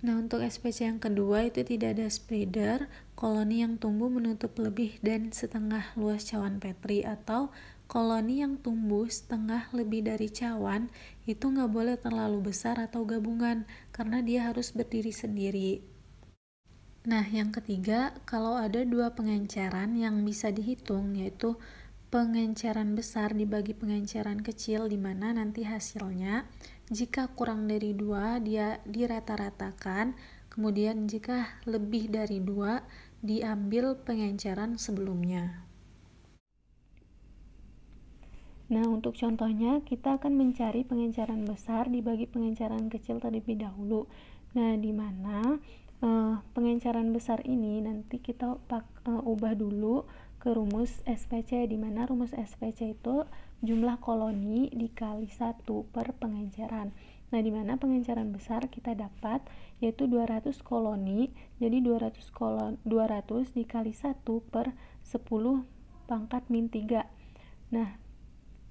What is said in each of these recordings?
Nah, untuk SPC yang kedua itu tidak ada spreader, koloni yang tumbuh menutup lebih dan setengah luas cawan Petri, atau koloni yang tumbuh setengah lebih dari cawan itu nggak boleh terlalu besar atau gabungan karena dia harus berdiri sendiri. Nah, yang ketiga, kalau ada dua pengenceran yang bisa dihitung, yaitu pengenceran besar dibagi pengenceran kecil, di mana nanti hasilnya jika kurang dari 2 dia dirata-ratakan, kemudian jika lebih dari 2 diambil pengenceran sebelumnya. Nah, untuk contohnya kita akan mencari pengenceran besar dibagi pengenceran kecil terlebih dahulu. Nah, di mana pengenceran besar ini nanti kita ubah dulu ke rumus SPC, di mana rumus SPC itu jumlah koloni dikali 1 per pengenceran. Nah, di mana pengenceran besar kita dapat yaitu 200 koloni, jadi 200 dikali 1 per 10 pangkat min 3. Nah,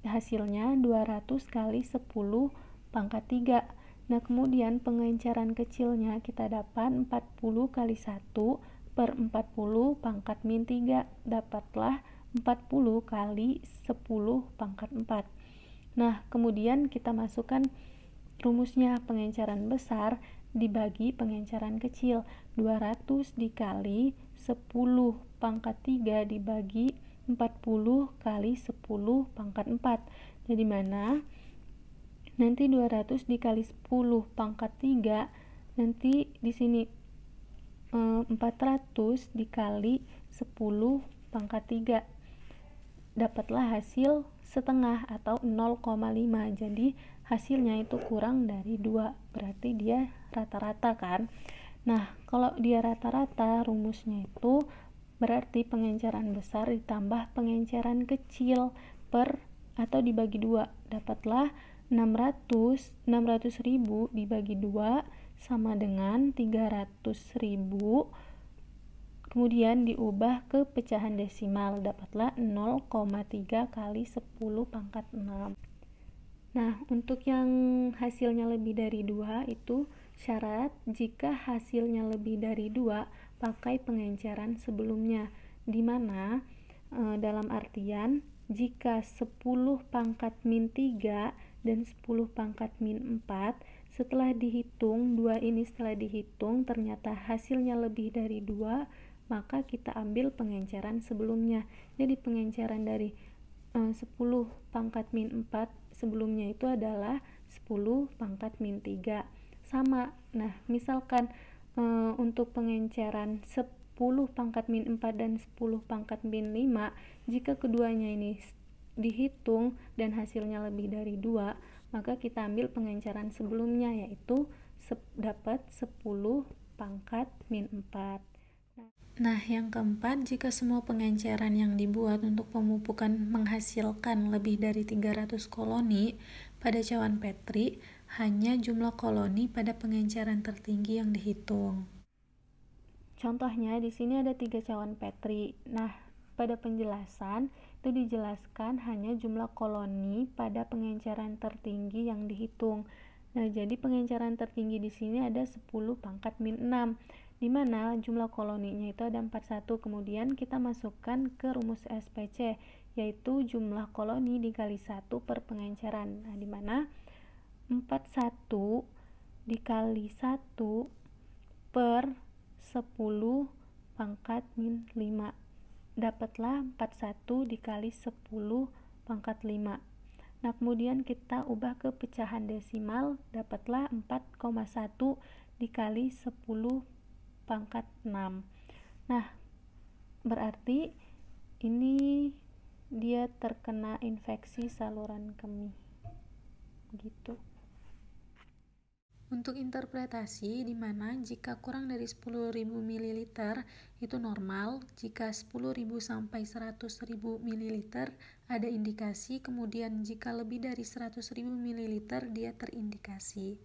hasilnya 200 kali 10 pangkat 3. Nah, kemudian pengenceran kecilnya kita dapat 40 kali 1 per 40 pangkat min 3. Dapatlah 40 kali 10 pangkat 4. Nah, kemudian kita masukkan rumusnya, pengenceran besar dibagi pengenceran kecil. 200 dikali 10 pangkat 3 dibagi 40 kali 10 pangkat 4. Jadi mana? Nanti 200 dikali 10 pangkat 3, nanti di sini 400 dikali 10 pangkat 3. Dapatlah hasil setengah atau 0,5. Jadi hasilnya itu kurang dari 2, berarti dia rata-rata kan. Nah, kalau dia rata-rata, rumusnya itu berarti pengenceran besar ditambah pengenceran kecil per atau dibagi 2. Dapatlah 600.000 dibagi 2 sama dengan 300.000. Kemudian diubah ke pecahan desimal, dapatlah 0,3 kali 10 pangkat 6. Nah, untuk yang hasilnya lebih dari 2 itu syarat jika hasilnya lebih dari 2 pakai pengenceran sebelumnya, di mana dalam artian jika 10 pangkat min 3 dan 10 pangkat min 4 setelah dihitung, 2 ini setelah dihitung ternyata hasilnya lebih dari 2, maka kita ambil pengenceran sebelumnya. Jadi pengenceran dari 10 pangkat min 4 sebelumnya itu adalah 10 pangkat min 3. Sama. Nah, misalkan untuk pengenceran 10 pangkat min 4 dan 10 pangkat min 5, jika keduanya ini dihitung dan hasilnya lebih dari 2, maka kita ambil pengenceran sebelumnya, yaitu dapat 10 pangkat min 4. Nah, yang keempat, jika semua pengenceran yang dibuat untuk pemupukan menghasilkan lebih dari 300 koloni pada cawan Petri, hanya jumlah koloni pada pengenceran tertinggi yang dihitung. Contohnya di sini ada 3 cawan Petri. Nah, pada penjelasan itu dijelaskan hanya jumlah koloni pada pengenceran tertinggi yang dihitung. Nah, jadi pengenceran tertinggi di sini ada 10 pangkat min 6. Di mana jumlah koloninya itu ada 41. Kemudian kita masukkan ke rumus SPC, yaitu jumlah koloni dikali 1 per pengenceran. Nah, di mana 41 dikali 1 per 10 pangkat min 5. Dapatlah 41 dikali 10 pangkat 5. Nah, kemudian kita ubah ke pecahan desimal, dapatlah 4,1 dikali 10 pangkat 6. Nah, berarti ini dia terkena infeksi saluran kemih gitu. Untuk interpretasi, di mana jika kurang dari 10.000 ml itu normal, jika 10.000 sampai 100.000 ml ada indikasi, kemudian jika lebih dari 100.000 ml dia terindikasi.